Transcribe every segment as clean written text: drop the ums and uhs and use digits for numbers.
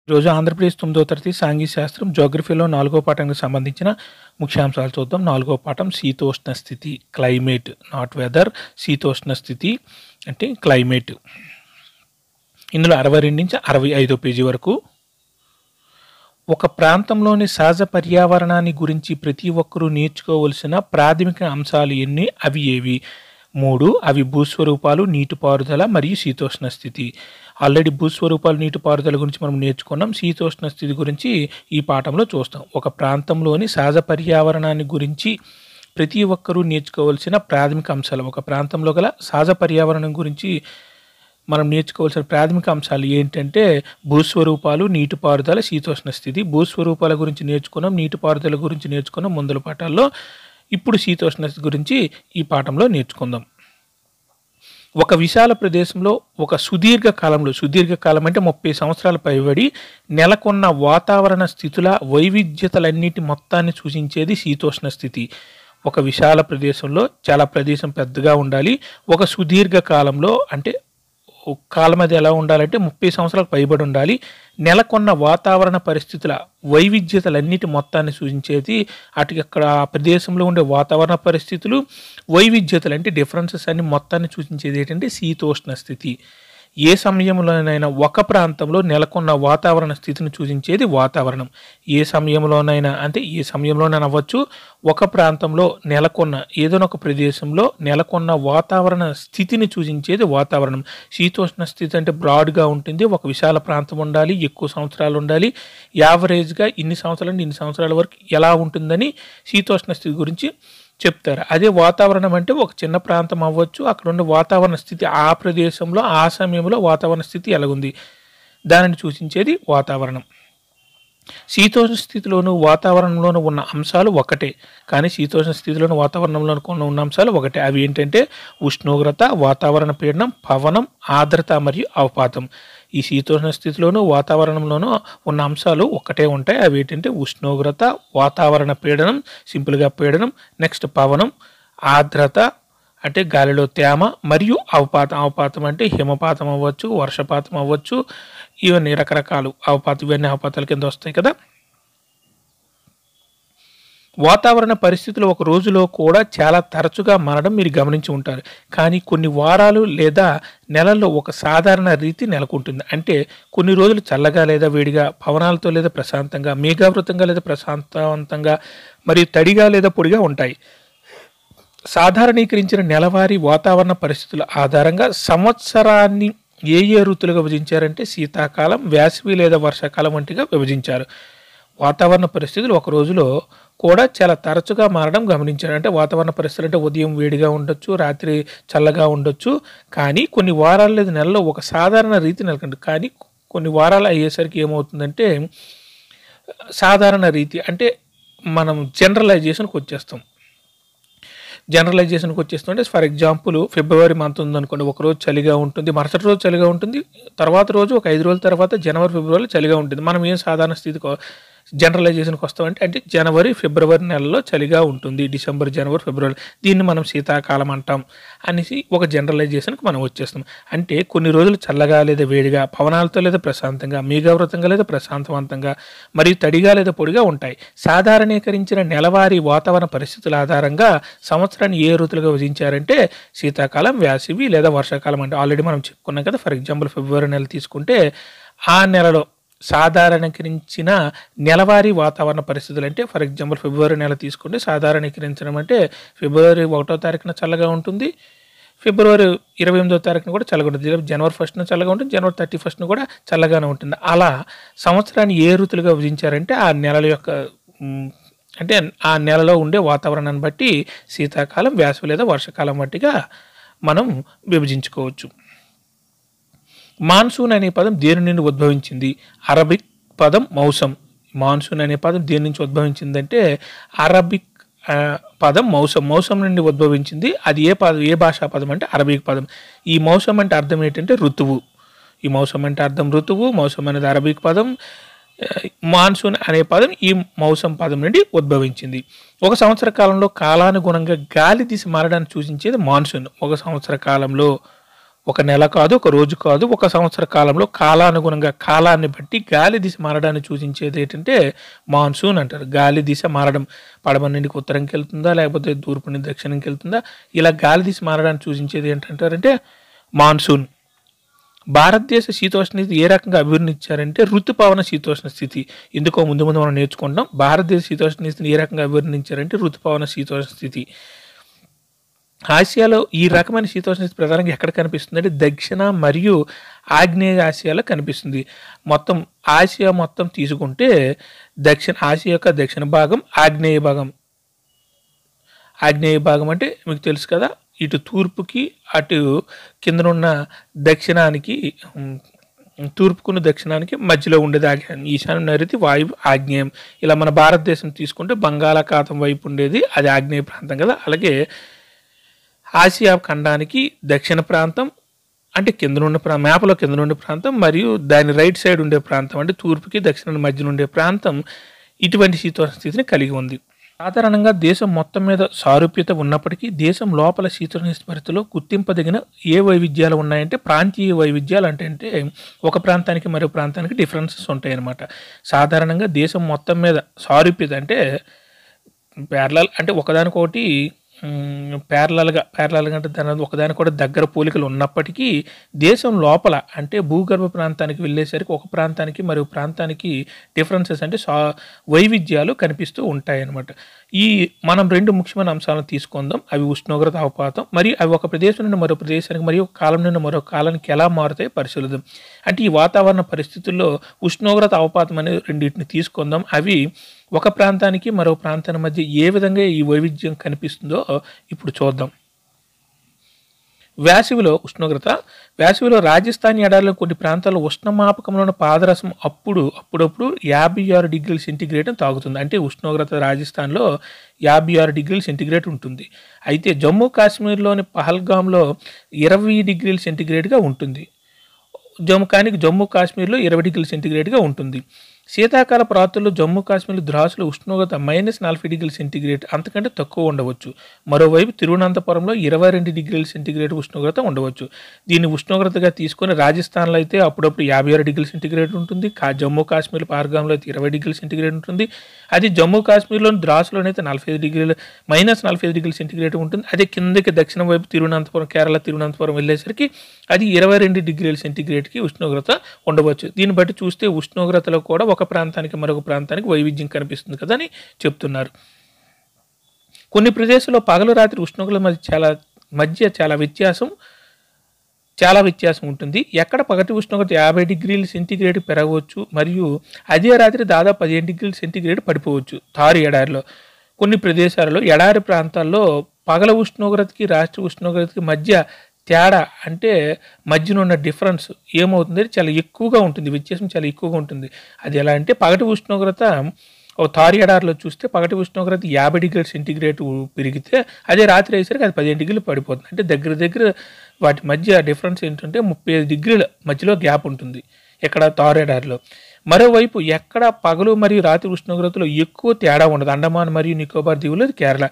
ఈరోజు ఆంధ్రప్రదేశ్ 9వ తరగతి సాంఘిక శాస్త్రం జియోగ్రఫీలో 4వ పాఠానికి సంబంధించిన ముఖ్యాంశాలు చూద్దాం. 4వ పాఠం శీతోష్ణ స్థితి, క్లైమేట్, నాట్ వెదర్. శీతోష్ణ స్థితి అంటే క్లైమేట్. ఇందులో 62 నుంచి 65 పేజీ వరకు. ఒక ప్రాంతంలోని సహజ పర్యావరణాన్ని గురించి ప్రతి ఒక్కరూ నేర్చుకోవలసిన ప్రాథమిక అంశాలు ఎన్ని, అవి ఏవి? 3. అవి భూస్వరూపాలు, నీటిపారుదల మరియు శీతోష్ణ స్థితి. ఆల్రెడీ భూస్వరూపాలు, నీటిపారుదల గురించి మనం నేర్చుకున్నాం. శీతోష్ణ స్థితి గురించి ఈ పాఠంలో చూస్తాం. ఒక ప్రాంతంలోని సహజ పర్యావరణాన్ని గురించి ప్రతి ఒక్కరూ నేర్చుకోవాల్సిన ప్రాథమిక అంశాలు. ఒక ప్రాంతంలో గల సహజ పర్యావరణం గురించి మనం నేర్చుకోవాల్సిన ప్రాథమిక అంశాలు ఏంటంటే భూస్వరూపాలు, నీటిపారుదల, శీతోష్ణ స్థితి. భూస్వరూపాల గురించి నేర్చుకున్నాం, నీటిపారుదల గురించి నేర్చుకున్నాం ముందల పాఠాల్లో. ఇప్పుడు శీతోష్ణ స్థితి గురించి ఈ పాఠంలో నేర్చుకుందాం. ఒక విశాల ప్రదేశంలో ఒక సుదీర్ఘకాలం అంటే 30 సంవత్సరాల పైబడి నెలకొన్న వాతావరణ స్థితుల వైవిధ్యతలన్నిటి మొత్తాన్ని సూచించేది శీతోష్ణ స్థితి. ఒక విశాల ప్రదేశంలో చాలా ప్రదేశం పెద్దగా ఉండాలి. ఒక సుదీర్ఘకాలంలో అంటే కాలం అది ఎలా ఉండాలంటే 30 సంవత్సరాలకు పైబడి ఉండాలి. నెలకొన్న వాతావరణ పరిస్థితుల వైవిధ్యతలన్నిటి మొత్తాన్ని సూచించేది అక్కడ ఆ ప్రదేశంలో ఉండే వాతావరణ పరిస్థితులు, వైవిధ్యతలు అంటే డిఫరెన్సెస్ అన్ని మొత్తాన్ని సూచించేది ఏంటంటే శీతోష్ణ స్థితి. ఏ సమయంలోనైనా ఒక ప్రాంతంలో నెలకొన్న వాతావరణ స్థితిని సూచించేది వాతావరణం. ఏ సమయంలోనైనా అవ్వచ్చు, ఒక ప్రాంతంలో నెలకొన్న ఏదైనా ఒక ప్రదేశంలో నెలకొన్న వాతావరణ స్థితిని సూచించేది వాతావరణం. శీతోష్ణ స్థితి అంటే బ్రాడ్గా ఉంటుంది. ఒక విశాల ప్రాంతం ఉండాలి, ఎక్కువ సంవత్సరాలు ఉండాలి, యావరేజ్గా ఇన్ని సంవత్సరాల వరకు ఎలా ఉంటుందని శీతోష్ణ స్థితి గురించి చెప్తారు. అదే వాతావరణం అంటే ఒక చిన్న ప్రాంతం అవ్వచ్చు, అక్కడ ఉండే వాతావరణ స్థితి ఆ ప్రదేశంలో ఆ సమయంలో వాతావరణ స్థితి ఎలాగుంది దానిని సూచించేది వాతావరణం. శీతోష్ణ స్థితిలోను వాతావరణంలోనూ ఉన్న అంశాలు ఒకటే, కానీ శీతోష్ణ స్థితిలోను వాతావరణంలో ఉన్న అంశాలు ఒకటే. అవి ఏంటంటే ఉష్ణోగ్రత, వాతావరణ పీడనం, పవనం, ఆర్ద్రత మరియు అవపాతం. ఈ శీతోష్ణ స్థితిలోను వాతావరణంలోనూ ఉన్న అంశాలు ఒకటే ఉంటాయి. అవి ఏంటంటే ఉష్ణోగ్రత, వాతావరణ పీడనం, సింపుల్గా పీడనం, నెక్స్ట్ పవనం, ఆర్ద్రత అంటే గాలిలో తేమ, మరియు అవపాతం అంటే హిమపాతం అవ్వచ్చు, వర్షపాతం అవ్వచ్చు, ఇవన్నీ రకరకాలు ఇవన్నీ అవపాతాల కింద వస్తాయి కదా. వాతావరణ పరిస్థితులు ఒక రోజులో కూడా చాలా తరచుగా మారడం మీరు గమనించి ఉంటారు. కానీ కొన్ని వారాలు లేదా నెలల్లో ఒక సాధారణ రీతి నెలకొంటుంది. అంటే కొన్ని రోజులు చల్లగా లేదా వేడిగా, పవనాలతో లేదా ప్రశాంతంగా, మేఘావృతంగా లేదా ప్రశాంతవంతంగా, మరియు తడిగా లేదా పొడిగా ఉంటాయి. సాధారణీకరించిన నెలవారీ వాతావరణ పరిస్థితుల ఆధారంగా సంవత్సరాన్ని ఏ ఋతులుగా విభజించారంటే శీతాకాలం, వేసవి లేదా వర్షాకాలం వంటిగా విభజించారు. వాతావరణ పరిస్థితులు ఒక రోజులో కూడా చాలా తరచుగా మారడం గమనించారు. అంటే వాతావరణ పరిస్థితులు అంటే ఉదయం వేడిగా ఉండొచ్చు, రాత్రి చల్లగా ఉండొచ్చు, కానీ కొన్ని వారాలు లేదా నెలలో ఒక సాధారణ రీతి నెలకొంది. కానీ కొన్ని వారాలు అయ్యేసరికి ఏమవుతుందంటే సాధారణ రీతి అంటే మనం జనరలైజేషన్కి వచ్చేస్తాం. అంటే ఫర్ ఎగ్జాంపుల్ ఫిబ్రవరి మంత్ ఉందనుకోండి, ఒకరోజు చలిగా ఉంటుంది, మరుసటి రోజు చలిగా ఉంటుంది, తర్వాత రోజు ఒక 5 రోజుల తర్వాత జనవరి, ఫిబ్రవరి చలిగా ఉంటుంది. మనం ఏం సాధారణ స్థితికి జనరలైజేషన్కి వస్తామంటే అంటే జనవరి, ఫిబ్రవరి నెలలో చలిగా ఉంటుంది, డిసెంబర్, జనవరి, ఫిబ్రవరి, దీన్ని మనం శీతాకాలం అంటాం అనేసి ఒక జనరలైజేషన్కి మనం వచ్చేస్తాం. అంటే కొన్ని రోజులు చల్లగా లేదా వేడిగా, పవనాలతో లేదా ప్రశాంతంగా, మేఘావృతంగా లేదా ప్రశాంతవంతంగా, మరియు తడిగా లేదా పొడిగా ఉంటాయి. సాధారణీకరించిన నెలవారీ వాతావరణ పరిస్థితుల ఆధారంగా సంవత్సరాన్ని ఏ ఋతులుగా విభజించారంటే శీతాకాలం, వేసవి లేదా వర్షాకాలం. అంటే ఆల్రెడీ మనం చెప్పుకున్నాం కదా. ఫర్ ఎగ్జాంపుల్ ఫిబ్రవరి నెల తీసుకుంటే ఆ నెలలో సాధారణీకరించిన నెలవారీ వాతావరణ పరిస్థితులు అంటే ఫర్ ఎగ్జాంపుల్ ఫిబ్రవరి నెల తీసుకుంటే సాధారణీకరించడం అంటే ఫిబ్రవరి 1వ తారీఖున చల్లగా ఉంటుంది, ఫిబ్రవరి 28వ తారీఖున కూడా చల్లగా ఉంటుంది, జనవరి 1న చల్లగా ఉంటుంది, జనవరి 31న కూడా చల్లగానే ఉంటుంది. అలా సంవత్సరాన్ని ఏ ఋతులుగా విభజించారంటే ఆ నెలల యొక్క అంటే ఆ నెలలో ఉండే వాతావరణాన్ని బట్టి శీతాకాలం, వేసవి లేదా వర్షాకాలం వంటిగా మనం విభజించుకోవచ్చు. మాన్సూన్ అనే పదం దేని నుండి ఉద్భవించింది? అరబిక్ పదం మౌసం. మాన్సూన్ అనే పదం దేని నుంచి ఉద్భవించిందంటే అరబిక్ పదం మౌసం నుండి ఉద్భవించింది. అది ఏ భాషా పదం అంటే అరబిక్ పదం. ఈ మౌసం అంటే అర్థం ఏంటంటే ఋతువు. ఈ మౌసం అంటే అర్థం ఋతువు. మౌసం అనేది అరబిక్ పదం. మాన్సూన్ అనే పదం ఈ మౌసం పదం నుండి ఉద్భవించింది. ఒక సంవత్సర కాలంలో కాలానుగుణంగా గాలి దిశ మారడాన్ని సూచించేది మాన్సూన్. ఒక సంవత్సర కాలంలో ఒక నెల కాదు, ఒక రోజు కాదు, ఒక సంవత్సర కాలంలో కాలానుగుణంగా కాలాన్ని బట్టి గాలి దిశ మారడాన్ని సూచించేది ఏంటంటే మాన్సూన్ అంటారు. గాలి దిశ మారడం పడమర నుండి ఉత్తరంకి వెళ్తుందా, లేకపోతే తూర్పు నుండి దక్షిణంకి వెళ్తుందా, ఇలా గాలి దిశ మారడాన్ని సూచించేది ఏంటంటారంటే మాన్సూన్. భారతదేశ శీతోష్ణ స్థితి ఏ రకంగా అభివర్ణించారంటే ఋతుపవన శీతోష్ణ స్థితి. ఎందుకో ముందు మనం నేర్చుకుంటాం. భారతదేశ శీతోష్ణ స్థితిని ఏ రకంగా అభివర్ణించారంటే ఋతుపవన శీతోష్ణ స్థితి. ఆసియాలో ఈ రకమైన శీతోష్ణ స్థితి ప్రధానంగా ఎక్కడ కనిపిస్తుంది అంటే దక్షిణ మరియు ఆగ్నేయ ఆసియాలో కనిపిస్తుంది. మొత్తం ఆసియా మొత్తం తీసుకుంటే ఆసియా యొక్క దక్షిణ భాగం, ఆగ్నేయ భాగం అంటే మీకు తెలుసు కదా, ఇటు తూర్పుకి అటు కిందనున్న దక్షిణానికి, తూర్పుకున్న దక్షిణానికి మధ్యలో ఉండేది ఈశాన్య నైరుతి, వాయువు, ఆగ్నేయం. ఇలా మన భారతదేశం తీసుకుంటే బంగాళాఖాతం వైపు ఉండేది అది ఆగ్నేయ ప్రాంతం కదా. అలాగే ఆసియా ఖండానికి దక్షిణ ప్రాంతం అంటే కిందనున్న మ్యాప్లో కిందనుండే ప్రాంతం, మరియు దాని రైట్ సైడ్ ఉండే ప్రాంతం అంటే తూర్పుకి దక్షిణ మధ్యన ఉండే ప్రాంతం ఇటువంటి శీతోష్ణ స్థితిని కలిగి ఉంది. సాధారణంగా దేశం మొత్తం మీద సారూప్యత ఉన్నప్పటికీ దేశం లోపల శీతోష్ణ పరిస్థితుల్లో గుర్తింపదగిన ఏ వైవిధ్యాలు ఉన్నాయంటే ప్రాంతీయ వైవిధ్యాలు. అంటే ఒక ప్రాంతానికి మరో ప్రాంతానికి డిఫరెన్సెస్ ఉంటాయి అన్నమాట. సాధారణంగా దేశం మొత్తం మీద సారూప్యత అంటే ప్యారలల్ అంటే ఒకదానికొకటి ప్యారలల్గా అంటే దాని ఒకదానికి కూడా దగ్గర పోలికలు ఉన్నప్పటికీ దేశం లోపల అంటే భూగర్భ ప్రాంతానికి వెళ్ళేసరికి ఒక ప్రాంతానికి మరో ప్రాంతానికి డిఫరెన్సెస్ అంటే వైవిధ్యాలు కనిపిస్తూ ఉంటాయి అన్నమాట. మనం రెండు ముఖ్యమైన అంశాలను తీసుకుందాం. అవి ఉష్ణోగ్రత, అవపాతం, మరియు అవి ఒక ప్రదేశం నుండి మరో ప్రదేశానికి మరియు ఒక కాలం నుండి మరో కాలానికి ఎలా మారుతాయో పరిశీలిద్దాం. అంటే ఈ వాతావరణ పరిస్థితుల్లో ఉష్ణోగ్రత, అవపాతం అనే రెండింటిని తీసుకుందాం. అవి ఒక ప్రాంతానికి మరో ప్రాంతానికి మధ్య ఏ విధంగా ఈ వైవిధ్యం కనిపిస్తుందో ఇప్పుడు చూద్దాం. వేసవిలో ఉష్ణోగ్రత. వేసవిలో రాజస్థాన్ ఎడారిలో కొన్ని ప్రాంతాల్లో ఉష్ణమాపకంలోని పాదరసం అప్పుడప్పుడు 56 డిగ్రీల సెంటీగ్రేడ్ తాగుతుంది. అంటే ఉష్ణోగ్రత రాజస్థాన్లో 56 డిగ్రీల సెంటీగ్రేడ్ ఉంటుంది. అయితే జమ్మూ కాశ్మీర్లోని పహల్గామ్లో 20 డిగ్రీల సెంటీగ్రేడ్గా ఉంటుంది. జమ్మూ కాశ్మీర్లో 20 డిగ్రీల సెంటీగ్రేడ్గా ఉంటుంది. శీతాకాల ప్రాంతాల్లో జమ్మూ కాశ్మీర్ ద్రాసుల ఉష్ణోగ్రత -40 డిగ్రీల సెంటీగ్రేడ్ అంతకంటే తక్కువ ఉండవచ్చు. మరోవైపు తిరువనంతపురంలో 22 డిగ్రీల సెంటీగ్రేడ్ ఉష్ణోగ్రత ఉండవచ్చు. దీన్ని ఉష్ణోగ్రతగా తీసుకొని రాజస్థాన్లో అయితే అప్పుడప్పుడు 56 డిగ్రీల సెంటీగ్రేడ్ ఉంటుంది. జమ్మూ కాశ్మీర్ పహల్గామ్లో అయితే 20 డిగ్రీల సెంటీగ్రేడ్ ఉంటుంది. అది జమ్మూ కాశ్మీర్లోని ద్రాసులోనైతే -45 డిగ్రీల సెంటీగ్రేడ్ ఉంటుంది. అదే కిందకి దక్షిణం వైపు కేరళ తిరువనంతపురం వెళ్ళేసరికి అది 22 డిగ్రీల సెంటీగ్రేడ్కి ఉష్ణోగ్రత ఉండవచ్చు. దీన్ని బట్టి చూస్తే ఉష్ణోగ్రతలో కూడా ఒక ప్రాంతానికి మరొక ప్రాంతానికి వైవిధ్యం కనిపిస్తుంది కదా అని చెప్తున్నారు. కొన్ని ప్రదేశాల్లో పగలు రాత్రి ఉష్ణోగ్రత మధ్య చాలా వ్యత్యాసం ఉంటుంది. ఎక్కడ పగటి ఉష్ణోగ్రత 50 డిగ్రీల సెంటీగ్రేడ్ పెరగవచ్చు మరియు అదే రాత్రి దాదాపు 15 డిగ్రీల సెంటీగ్రేడ్ పడిపోవచ్చు. తారు ఎడారిలో కొన్ని ప్రదేశాలలో ఎడారి ప్రాంతాల్లో పగల ఉష్ణోగ్రతకి రాత్రి ఉష్ణోగ్రతకి మధ్య తేడా అంటే మధ్యన ఉన్న డిఫరెన్స్ ఏమవుతుంది చాలా ఎక్కువగా ఉంటుంది. వ్యత్యాసం చాలా ఎక్కువగా ఉంటుంది. అది ఎలా అంటే పగటి ఉష్ణోగ్రత తారు ఎడారిలో చూస్తే పగటి ఉష్ణోగ్రత 50 డిగ్రీల సెంటీగ్రేడ్ పెరిగితే అదే రాత్రి అయ్యేసరికి అది 15 డిగ్రీలు పడిపోతుంది. అంటే దగ్గర వాటి మధ్య డిఫరెన్స్ ఏంటంటే 35 డిగ్రీల మధ్యలో గ్యాప్ ఉంటుంది ఇక్కడ తారు ఎడారిలో. మరోవైపు ఎక్కడ పగలు మరియు రాత్రి ఉష్ణోగ్రతలో ఎక్కువ తేడా ఉండదు. అండమాన్ మరియు నికోబార్ దీవులు కేరళ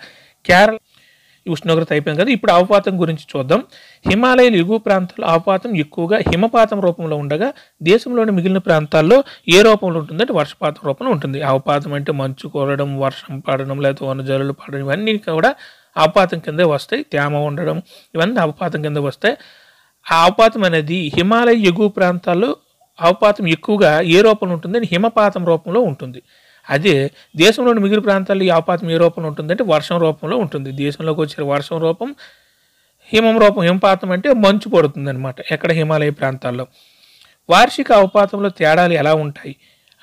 ఉష్ణోగ్రత అయిపోయింది కదా. ఇప్పుడు అవపాతం గురించి చూద్దాం. హిమాలయాల ఎగువ ప్రాంతాల్లో అవపాతం ఎక్కువగా హిమపాతం రూపంలో ఉండగా దేశంలోని మిగిలిన ప్రాంతాల్లో ఏ రూపంలో ఉంటుందంటే వర్షపాతం రూపంలో ఉంటుంది. అవపాతం అంటే మంచు కురవడం, వర్షం పడడం, లేకపోతే వనజల్లులు పడడం, ఇవన్నీ కూడా అవపాతం కింద వస్తాయి. తేమ ఉండడం ఇవన్నీ అవపాతం కింద వస్తాయి. ఆ అవపాతం అనేది హిమాలయ ఎగువ ప్రాంతాల్లో అవపాతం ఎక్కువగా ఏ రూపంలో ఉంటుందని హిమపాతం రూపంలో ఉంటుంది. అదే దేశంలోని మిగిలిన ప్రాంతాల్లో ఈ అవపాతం ఏ రూపంలో ఉంటుందంటే వర్షం రూపంలో ఉంటుంది. దేశంలోకి వచ్చే వర్షం రూపం హిమపాతం అంటే మంచు పడుతుంది అనమాట ఎక్కడ హిమాలయ ప్రాంతాల్లో. వార్షిక అవపాతంలో తేడాలు ఎలా ఉంటాయి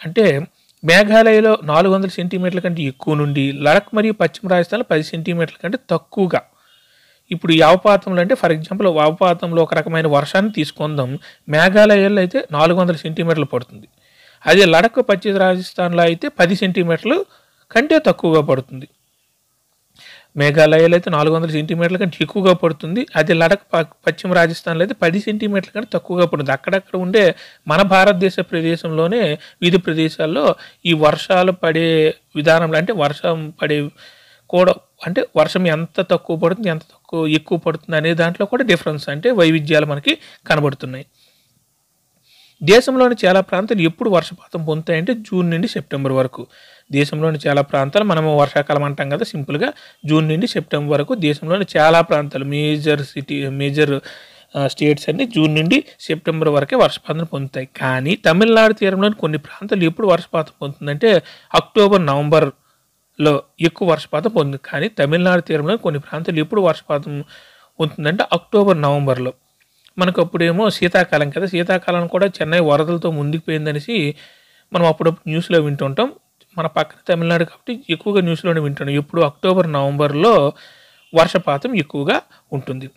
అంటే మేఘాలయలో 400 సెంటీమీటర్ల కంటే ఎక్కువ నుండి లడఖ్ మరియు పశ్చిమ రాజస్థాన్లో 10 సెంటీమీటర్ల కంటే తక్కువగా. ఇప్పుడు ఈ అవపాతంలో అంటే ఫర్ ఎగ్జాంపుల్ అవపాతంలో ఒక రకమైన వర్షాన్ని తీసుకుందాం. మేఘాలయాల్లో అయితే 400 సెంటీమీటర్లు పడుతుంది. అదే లడఖ్ పశ్చిమ రాజస్థాన్లో అయితే 10 సెంటీమీటర్లు కంటే తక్కువగా పడుతుంది. మేఘాలయలో అయితే 400 సెంటీమీటర్ల కంటే ఎక్కువగా పడుతుంది. అదే లడఖ్ పశ్చిమ రాజస్థాన్లో అయితే 10 సెంటీమీటర్ల కంటే తక్కువగా పడుతుంది. అక్కడక్కడ ఉండే మన భారతదేశ ప్రదేశంలోనే వివిధ ప్రదేశాల్లో ఈ వర్షాలు పడే విధానంలో అంటే వర్షం పడే కూడా అంటే వర్షం ఎంత తక్కువ పడుతుంది, ఎంత ఎక్కువ పడుతుంది అనే దాంట్లో కూడా డిఫరెన్స్ అంటే వైవిధ్యాలు మనకి కనబడుతున్నాయి. దేశంలోని చాలా ప్రాంతాలు ఎప్పుడు వర్షపాతం పొందుతాయంటే జూన్ నుండి సెప్టెంబర్ వరకు. దేశంలోని చాలా ప్రాంతాలు మనము వర్షాకాలం అంటాం కదా సింపుల్గా, జూన్ నుండి సెప్టెంబర్ వరకు దేశంలోని చాలా ప్రాంతాలు మేజర్ స్టేట్స్ అన్ని జూన్ నుండి సెప్టెంబర్ వరకే వర్షపాతం పొందుతాయి. కానీ తమిళనాడు తీరంలోని కొన్ని ప్రాంతాలు ఎప్పుడు వర్షపాతం పొందుతుందంటే అక్టోబర్ నవంబర్లో ఎక్కువ వర్షపాతం పొందుతుంది. కానీ తమిళనాడు తీరంలో కొన్ని ప్రాంతాలు ఎప్పుడు వర్షపాతం పొందుతుందంటే అక్టోబర్ నవంబర్లో. మనకు అప్పుడేమో శీతాకాలం కదా, శీతాకాలం కూడా చెన్నై వరదలతో ముందుకుపోయిందనేసి మనం అప్పుడప్పుడు న్యూస్లో వింటుంటాం. మన పక్కన తమిళనాడు కాబట్టి ఎక్కువగా న్యూస్లోనే వింటున్నాం. ఇప్పుడు అక్టోబర్ నవంబర్లో వర్షపాతం ఎక్కువగా ఉంటుంది.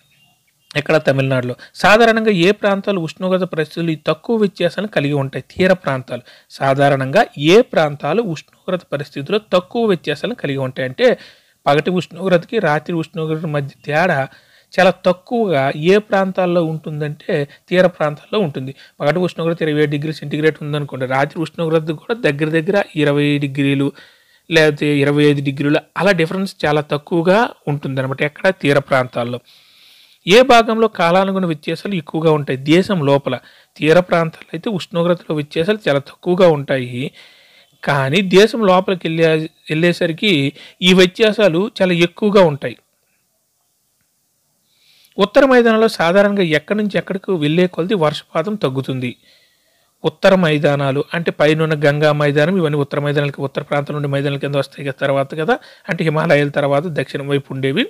ఇక్కడ తమిళనాడులో సాధారణంగా ఏ ప్రాంతాలు ఉష్ణోగ్రత పరిస్థితులు తక్కువ వ్యత్యాసాలను కలిగి ఉంటాయి? తీర ప్రాంతాలు. సాధారణంగా ఏ ప్రాంతాలు ఉష్ణోగ్రత పరిస్థితుల్లో తక్కువ వ్యత్యాసాలను కలిగి ఉంటాయి అంటే పగటి ఉష్ణోగ్రతకి రాత్రి ఉష్ణోగ్రత మధ్య తేడా చాలా తక్కువగా ఏ ప్రాంతాల్లో ఉంటుందంటే తీర ప్రాంతాల్లో ఉంటుంది. పగటి ఉష్ణోగ్రత 27 డిగ్రీ సెంటీగ్రేడ్ ఉందనుకోండి, రాత్రి ఉష్ణోగ్రత కూడా దగ్గర 20 డిగ్రీలు లేకపోతే 25 డిగ్రీలు అలా డిఫరెన్స్ చాలా తక్కువగా ఉంటుందన్నమాట ఎక్కడ తీర ప్రాంతాల్లో. ఏ భాగంలో కాలానుగుణ వ్యత్యాసాలు ఎక్కువగా ఉంటాయి? దేశం లోపల. తీర ప్రాంతాల్లో అయితే ఉష్ణోగ్రతలో వ్యత్యాసాలు చాలా తక్కువగా ఉంటాయి. కానీ దేశం లోపలికి వెళ్ళేసరికి ఈ వ్యత్యాసాలు చాలా ఎక్కువగా ఉంటాయి. ఉత్తర మైదానంలో సాధారణంగా ఎక్కడి నుంచి ఎక్కడికి వెళ్ళే కొలది వర్షపాతం తగ్గుతుంది. ఉత్తర మైదానాలు అంటే పైన గంగా మైదానం, ఇవన్నీ ఉత్తర మైదానాలకి ఉత్తర ప్రాంతం నుండి మైదానాల కింద వస్తాయి తర్వాత కదా, అంటే హిమాలయాల తర్వాత దక్షిణం వైపు ఉండేవి.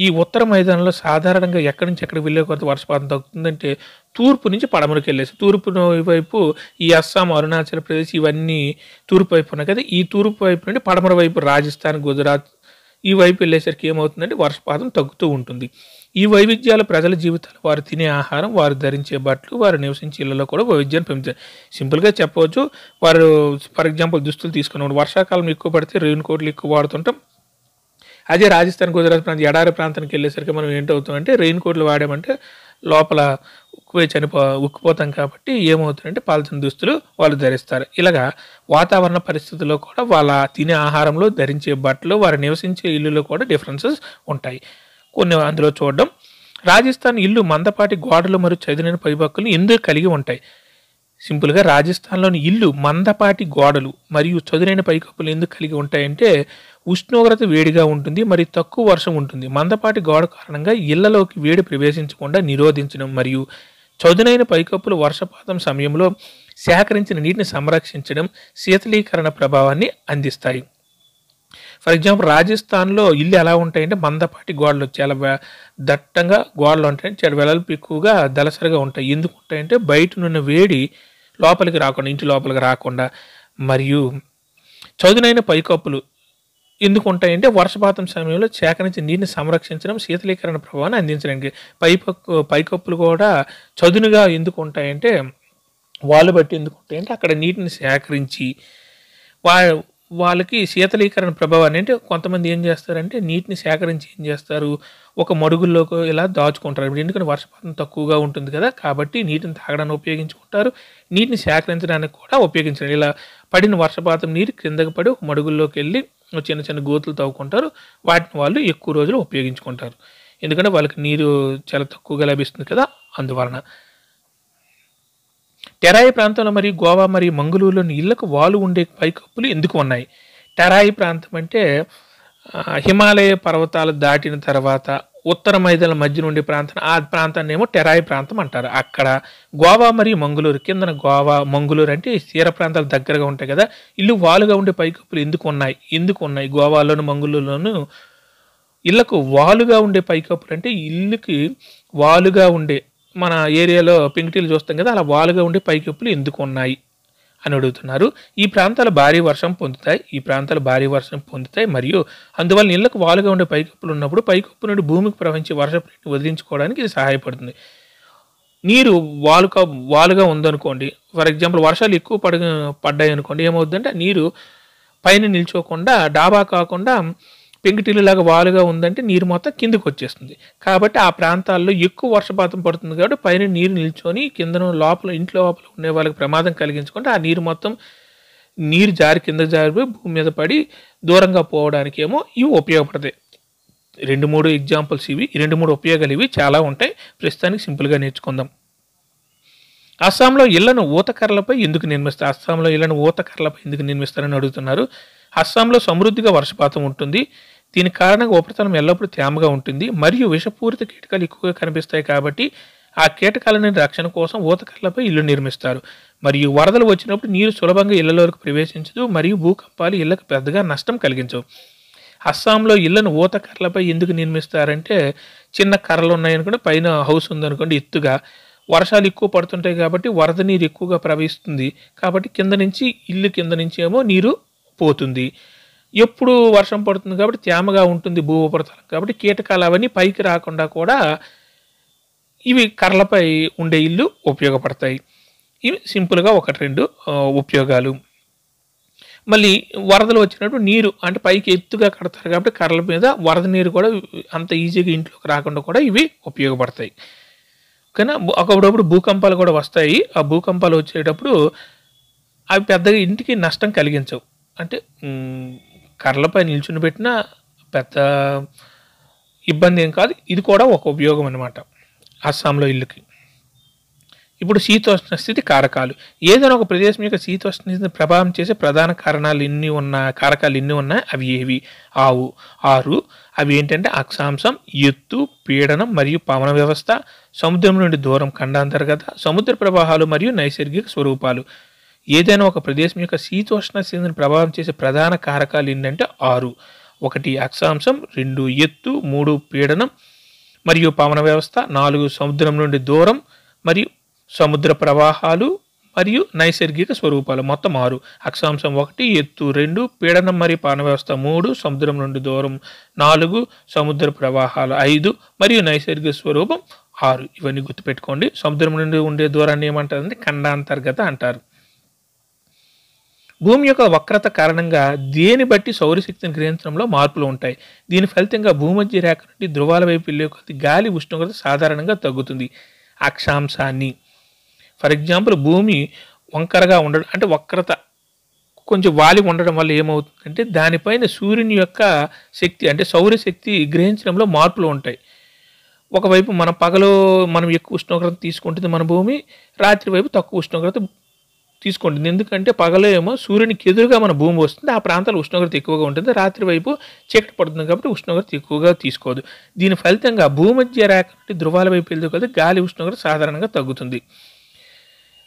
ఈ ఉత్తర మైదానంలో సాధారణంగా ఎక్కడి నుంచి ఎక్కడికి వెళ్ళే కొలది వర్షపాతం తగ్గుతుందంటే తూర్పు నుంచి పడమరకు వెళ్ళేసి, తూర్పు వైపు ఈ అస్సాం, అరుణాచల్ ప్రదేశ్ ఇవన్నీ తూర్పు వైపు ఉన్నాయి కదా, ఈ తూర్పు వైపు నుండి పడమర వైపు రాజస్థాన్, గుజరాత్ ఈ వైపు వెళ్ళేసరికి ఏమవుతుందంటే వర్షపాతం తగ్గుతూ ఉంటుంది. ఈ వైవిధ్యాలు ప్రజల జీవితాలు, వారు తినే ఆహారం, వారు ధరించే బట్టలు, వారు నివసించే ఇళ్లలో కూడా వైవిధ్యాన్ని పెంచుతాయి. సింపుల్గా చెప్పవచ్చు, వారు ఫర్ ఎగ్జాంపుల్ దుస్తులు తీసుకున్నప్పుడు వర్షాకాలం ఎక్కువ పడితే రెయిన్ కోట్లు ఎక్కువ వాడుతుంటాం. అదే రాజస్థాన్, గుజరాత్ ప్రాంతం ఎడారి ప్రాంతానికి వెళ్ళేసరికి మనం ఏంటవుతామంటే రెయిన్ కోట్లు వాడామంటే లోపల ఉక్కిపోతాం కాబట్టి ఏమవుతుందంటే పల్చని దుస్తులు వాళ్ళు ధరిస్తారు. ఇలాగా వాతావరణ పరిస్థితుల్లో కూడా వాళ్ళ తినే ఆహారంలో, ధరించే బట్టలు, వారు నివసించే ఇల్లులో కూడా డిఫరెన్సెస్ ఉంటాయి. కొన్ని అందులో చూడడం, రాజస్థాన్ ఇల్లు మందపాటి గోడలు మరియు చదునైన పైపక్కులు ఎందుకు కలిగి ఉంటాయి? సింపుల్గా రాజస్థాన్లోని ఇల్లు మందపాటి గోడలు మరియు చదునైన పైకప్పులు ఎందుకు కలిగి ఉంటాయంటే ఉష్ణోగ్రత వేడిగా ఉంటుంది, మరి తక్కువ వర్షం ఉంటుంది. మందపాటి గోడ కారణంగా ఇళ్లలోకి వేడి ప్రవేశించకుండా నిరోధించడం మరియు చదునైన పైకప్పులు వర్షపాతం సమయంలో సేకరించిన నీటిని సంరక్షించడం, శీతలీకరణ ప్రభావాన్ని అందిస్తాయి. ఫర్ ఎగ్జాంపుల్ రాజస్థాన్లో ఇల్లు ఎలా ఉంటాయంటే మందపాటి గోడలు, చాలా దట్టంగా గోడలు ఉంటాయి, చాలా వెడల్పు ఎక్కువగా దళసరిగా ఉంటాయి. ఎందుకు ఉంటాయంటే బయట నున్న వేడి లోపలికి రాకుండా, ఇంటి లోపలికి రాకుండా, మరియు చదునైన పైకప్పులు ఎందుకు ఉంటాయంటే వర్షపాతం సమయంలో సేకరించిన నీటిని సంరక్షించడం, శీతలీకరణ ప్రభావాన్ని అందించడానికి. పైకప్పులు కూడా చదునుగా ఎందుకు ఉంటాయంటే వాళ్ళు బట్టి ఎందుకు ఉంటాయంటే అక్కడ నీటిని సేకరించి వాళ్ళకి శీతలీకరణ ప్రభావాన్ని, అంటే కొంతమంది ఏం చేస్తారంటే నీటిని సేకరించి ఏం చేస్తారు, ఒక మడుగుల్లోకి ఇలా దాచుకుంటారు. ఎందుకంటే వర్షపాతం తక్కువగా ఉంటుంది కదా, కాబట్టి నీటిని తాగడానికి ఉపయోగించుకుంటారు, నీటిని సేకరించడానికి కూడా ఉపయోగించారు. ఇలా పడిన వర్షపాతం నీరు క్రిందకి పడి ఒక మడుగుల్లోకి వెళ్ళి చిన్న చిన్న గోతులు తవ్వుకుంటారు, వాటిని వాళ్ళు ఎక్కువ రోజులు ఉపయోగించుకుంటారు. ఎందుకంటే వాళ్ళకి నీరు చాలా తక్కువగా లభిస్తుంది కదా, అందువలన. టెరాయి ప్రాంతంలో మరియు గోవా మరియు మంగళూరులోని ఇళ్లకు వాలు ఉండే పైకప్పులు ఎందుకు ఉన్నాయి? టెరాయి ప్రాంతం అంటే హిమాలయ పర్వతాలు దాటిన తర్వాత ఉత్తర మైదానాల మధ్య నుండి ప్రాంతం, ఆ ప్రాంతాన్ని ఏమో టెరాయి ప్రాంతం అంటారు. అక్కడ గోవా మరియు మంగళూరు కిందన, గోవా మంగళూరు అంటే తీర ప్రాంతాలు దగ్గరగా ఉంటాయి కదా, ఇల్లు వాలుగా ఉండే పైకప్పులు ఎందుకు ఉన్నాయి? గోవాలోను మంగళూరులోను ఇళ్లకు వాలుగా ఉండే పైకప్పులు అంటే ఇల్లుకి వాలుగా ఉండే, మన ఏరియాలో పెంకుటిల్లు చూస్తాం కదా, అలా వాలుగా ఉండే పైకప్పులు ఎందుకు ఉన్నాయి అని అడుగుతున్నారు. ఈ ప్రాంతాలు భారీ వర్షం పొందుతాయి మరియు అందువల్ల నీళ్లకు వాలుగా ఉండే పైకప్పులు ఉన్నప్పుడు పైకప్పు నుండి భూమికి ప్రవహించే వర్షపు నీటిని వదిలించుకోవడానికి ఇది సహాయపడుతుంది. నీరు వాలుగా ఉందనుకోండి, ఫర్ ఎగ్జాంపుల్ వర్షాలు ఎక్కువ పడ్డాయి అనుకోండి, ఏమవుతుందంటే నీరు పైన నిల్చోకుండా, డాబా కాకుండా పెంకుటిల్లులాగా వాలుగా ఉందంటే నీరు మొత్తం కిందకు వచ్చేస్తుంది. కాబట్టి ఆ ప్రాంతాల్లో ఎక్కువ వర్షపాతం పడుతుంది కాబట్టి పైన నీరు నిల్చొని కింద ఇంట్లో లోపల ఉండే వాళ్ళకి ప్రమాదం కలిగించుకుంటే ఆ నీరు జారి కింద జారిపోయి భూమి మీద పడి దూరంగా పోవడానికి ఏమో ఇవి ఉపయోగపడతాయి. 2, 3 ఎగ్జాంపుల్స్ ఇవి. 2, 3 ఉపయోగాలు ఇవి చాలా ఉంటాయి. ప్రస్తుతానికి సింపుల్‌గా నేర్చుకుందాం. అస్సాంలో ఇళ్లను ఊతకర్రలపై ఎందుకు నిర్మిస్తారు? అస్సాంలో ఇళ్లను ఊతకర్రలపై ఎందుకు నిర్మిస్తారని అడుగుతున్నారు. అస్సాంలో సమృద్ధిగా వర్షపాతం ఉంటుంది. దీని కారణంగా ఉపరితలం ఎల్లప్పుడూ తేమగా ఉంటుంది మరియు విషపూరిత కీటకాలు ఎక్కువగా కనిపిస్తాయి కాబట్టి ఆ కీటకాల నుండి రక్షణ కోసం ఊతకర్రలపై ఇల్లు నిర్మిస్తారు. మరియు వరదలు వచ్చినప్పుడు నీరు సులభంగా ఇళ్లలోకి ప్రవేశించదు మరియు భూకంపాలు ఇళ్లకు పెద్దగా నష్టం కలిగించవు. అస్సాంలో ఇళ్లను ఊతకర్రలపై ఎందుకు నిర్మిస్తారంటే చిన్న కర్రలు ఉన్నాయనుకోండి, పైన హౌస్ ఉందనుకోండి ఎత్తుగా, వర్షాలు ఎక్కువ పడుతుంటాయి కాబట్టి వరద నీరు ఎక్కువగా ప్రవహిస్తుంది కాబట్టి కింద నుంచి ఇల్లు కింద నుంచి ఏమో నీరు పోతుంది. ఎప్పుడు వర్షం పడుతుంది కాబట్టి తేమగా ఉంటుంది భూ ఉపరితలం కాబట్టి కీటకాలు అవన్నీ పైకి రాకుండా కూడా ఇవి కర్రలపై ఉండే ఇల్లు ఉపయోగపడతాయి. ఇవి సింపుల్గా 1, 2 ఉపయోగాలు. మళ్ళీ వరదలు వచ్చినప్పుడు నీరు అంటే పైకి ఎత్తుగా కడతారు కాబట్టి కర్రల మీద వరద నీరు కూడా అంత ఈజీగా ఇంట్లోకి రాకుండా కూడా ఇవి ఉపయోగపడతాయి. కానీ ఒకప్పుడప్పుడు భూకంపాలు కూడా వస్తాయి. ఆ భూకంపాలు వచ్చేటప్పుడు అవి పెద్దగా ఇంటికి నష్టం కలిగించవు. అంటే కర్రలపై నిల్చుని పెట్టినా పెద్ద ఇబ్బంది ఏం కాదు. ఇది కూడా ఒక ఉపయోగం అన్నమాట అస్సాంలో ఇల్లుకి. ఇప్పుడు శీతోష్ణ స్థితి కారకాలు. ఏదైనా ఒక ప్రదేశం యొక్క శీతోష్ణ స్థితిని ప్రభావం చేసే ప్రధాన కారకాలు ఎన్ని ఉన్నాయి అవి ఏవి? 6. అవి ఏంటంటే అక్షాంశం, ఎత్తు, పీడనం మరియు పవన వ్యవస్థ, సముద్రం నుండి దూరం ఖండాంతర్గత, సముద్ర ప్రవాహాలు మరియు నైసర్గిక స్వరూపాలు. ఏదైనా ఒక ప్రదేశం యొక్క శీతోష్ణ స్థితిని ప్రభావం చేసే ప్రధాన కారకాలు ఏంటంటే 6. 1 అక్షాంశం, 2 ఎత్తు, 3 పీడనం మరియు పవన వ్యవస్థ, 4 సముద్రం నుండి దూరం మరియు సముద్ర ప్రవాహాలు మరియు నైసర్గిక స్వరూపాలు. మొత్తం 6. అక్షాంశం 1, ఎత్తు 2, పీడనం మరియు పవన వ్యవస్థ 3, సముద్రం నుండి దూరం 4, సముద్ర ప్రవాహాలు 5 మరియు నైసర్గిక స్వరూపం 6. ఇవన్నీ గుర్తుపెట్టుకోండి. సముద్రం నుండి ఉండే దూరాన్ని ఏమంటారంటే ఖండాంతర్గత అంటారు. భూమి యొక్క వక్రత కారణంగా దేని బట్టి సౌరశక్తిని గ్రహించడంలో మార్పులు ఉంటాయి. దీని ఫలితంగా భూమధ్య రేఖ నుండి ధృవాల వైపు వెళ్ళే కొద్ది గాలి ఉష్ణోగ్రత సాధారణంగా తగ్గుతుంది. అక్షాంశాన్ని ఫర్ ఎగ్జాంపుల్ భూమి వంకరగా ఉండడం అంటే వక్రత కొంచెం వాలి ఉండడం వల్ల ఏమవుతుందంటే దానిపైన సూర్యుని యొక్క శక్తి అంటే సౌరశక్తి గ్రహించడంలో మార్పులు ఉంటాయి. ఒకవైపు పగలు మనం ఎక్కువ ఉష్ణోగ్రత తీసుకుంటుంది మన భూమి, రాత్రి వైపు తక్కువ ఉష్ణోగ్రత తీసుకుంటుంది. ఎందుకంటే పగలు ఏమో సూర్యునికి ఎదురుగా మన భూమి వస్తుంది, ఆ ప్రాంతాల్లో ఉష్ణోగ్రత ఎక్కువగా ఉంటుంది. రాత్రి వైపు చీకటి పడుతుంది కాబట్టి ఉష్ణోగ్రత ఎక్కువగా తీసుకోదు. దీని ఫలితంగా భూమధ్య రేఖ నుండి ధృవాల వైపు వెళ్తే గాలి ఉష్ణోగ్రత సాధారణంగా తగ్గుతుంది.